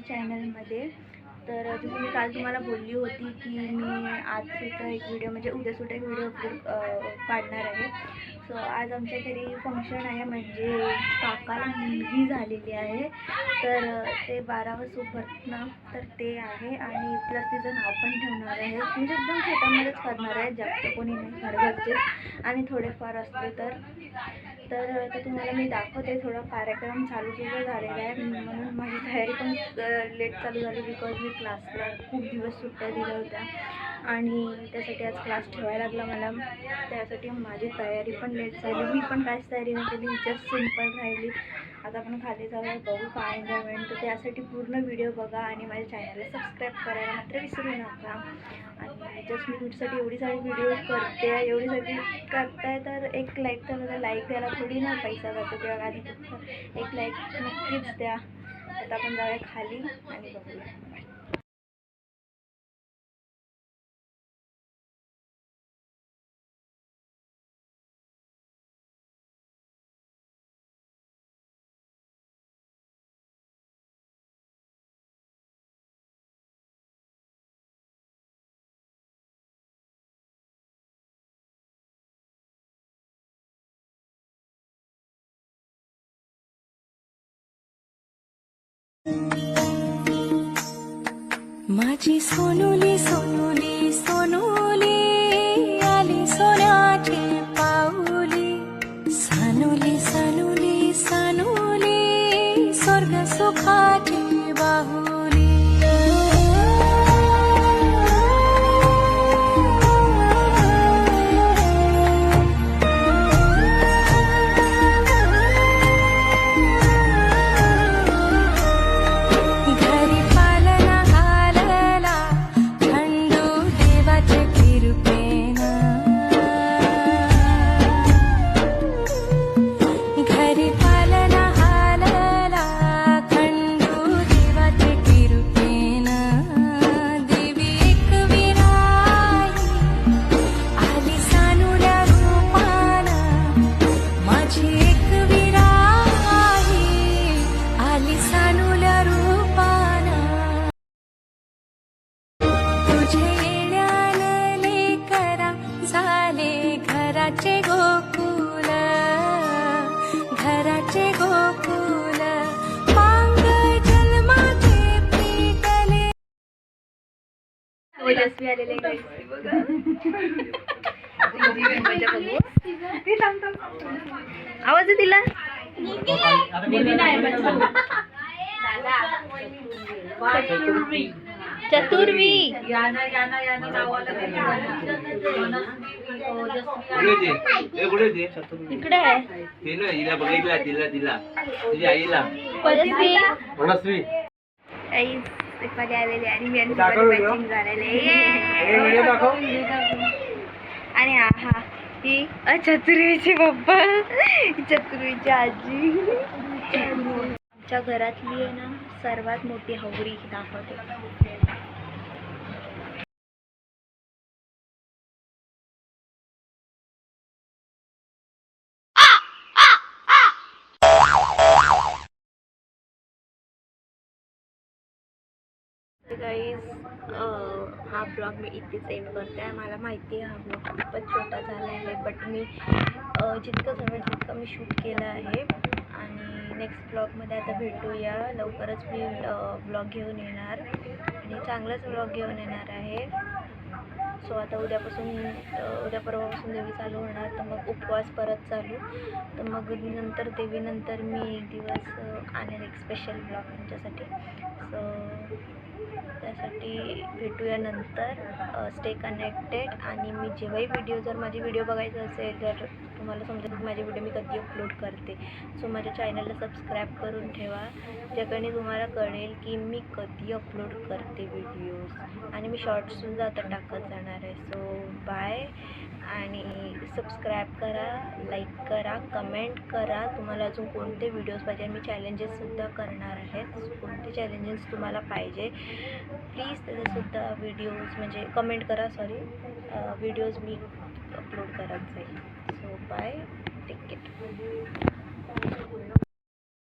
चॅनलमध्ये. तर जसं मी काल तुम्हाला बोलली होती की मी आज सुद्धा एक व्हिडिओ म्हणजे उद्या सुद्धा एक व्हिडिओ काढणार आहे. सो आज आमच्या घरी फंक्शन आहे, म्हणजे काकाला मुलगी झालेली आहे. तर ते 12व सुभरत्न तर ते आहे आणि प्लस तिचं नाव पण ठेवणार आहे. म्हणजे एकदम छोट्यामध्येच करणार आहे, जास्त कोणी नाही, घरगरचेच आणि थोडेफार असले तर आता तुम्हाला मी दाखवते. थोडा कार्यक्रम चालू झालेला आहे म्हणून माझी तयारी पण लेट चालू झाली, बिकॉज मी क्लासला खूप दिवस सुट्ट्या दिल्या होत्या आणि त्यासाठी आज क्लास ठेवायला लागला मला. त्यासाठी माझी तयारी पण लेट झाली. मी पण काहीच तयारी नाही केली, जस्ट सिम्पल राहिली. आता आपण खाली जाऊया, बघू काय एन्जॉयमेंट. तर त्यासाठी पूर्ण व्हिडिओ बघा आणि माझ्या चॅनलला सबस्क्राईब करायला मात्र विसरू नका. आणि जस्ट मी तुमच्यासाठी एवढी सारी व्हिडिओज करते, एवढी सगळी करताय, तर एक लाईक तर बघा. लाईक द्यायला थोडी ना पैसा जातो किंवा काही, एक लाईक नक्कीच द्या. आता आपण जाऊया खाली आणि बघूया. माझी सोनुली सोनुली सोनुली आली सोन्याची पाऊली. सानुली सानुली सानुली स्वर्ग सुखाची बाहुली. घराचे गोकुल घराचे गोकुल मांग जन्माचे पीटले. ओजस्वी आलेले आवाज दिला चतुर्वी इकडे आहे. आलेले आणि मी मॅचिंग झालेले आणि हा ही चतुर्वीचे पप्पा, चतुर्वीची आजी. आमच्या घरातली आहे ना सर्वात मोठी हवरी दाखवते. गाईज हा ब्लॉग मी इथेच एंड करते आहे. मला माहिती आहे हा ब्लॉग खूपच छोटा झाला आहे, बट मी जितकं जमेल तितकं मी शूट केलं आहे. आणि नेक्स्ट ब्लॉगमध्ये आता भेटूया लवकरच. मी ब्लॉग घेऊन येणार आणि चांगलाच ब्लॉग घेऊन येणार आहे. सो आता उद्या परवापासून देवी चालू होणार, तर मग उपवास परत चालू. तर मग नंतर देवीनंतर मी एक दिवस आणेन एक स्पेशल ब्लॉग तुमच्यासाठी. सो त्यासाठी भेटूया नंतर. Stay connected. आणि मी जेव्हाही जर माझी व्हिडिओ बघायचं असेल, जर तुम्हाला समजेल की माझे व्हिडिओ मी कधी अपलोड करते, सो माझ्या चॅनलला सबस्क्राईब करून ठेवा, ज्याकडे तुम्हाला कळेल की मी कधी अपलोड करते व्हिडिओज. आणि मी शॉर्ट्ससुद्धा आता टाकत जाणार आहे. So bye. आणि सबस्क्राईब करा, लाईक करा, कमेंट करा. तुम्हाला अजून कोणते व्हिडिओज पाहिजे. मी चॅलेंजेससुद्धा करणार आहेत. कोणते चॅलेंजेस तुम्हाला पाहिजे प्लीज त्याच्यासुद्धा व्हिडिओज म्हणजे कमेंट करा. व्हिडिओज मी अपलोड करत जाईल. So bye, take care.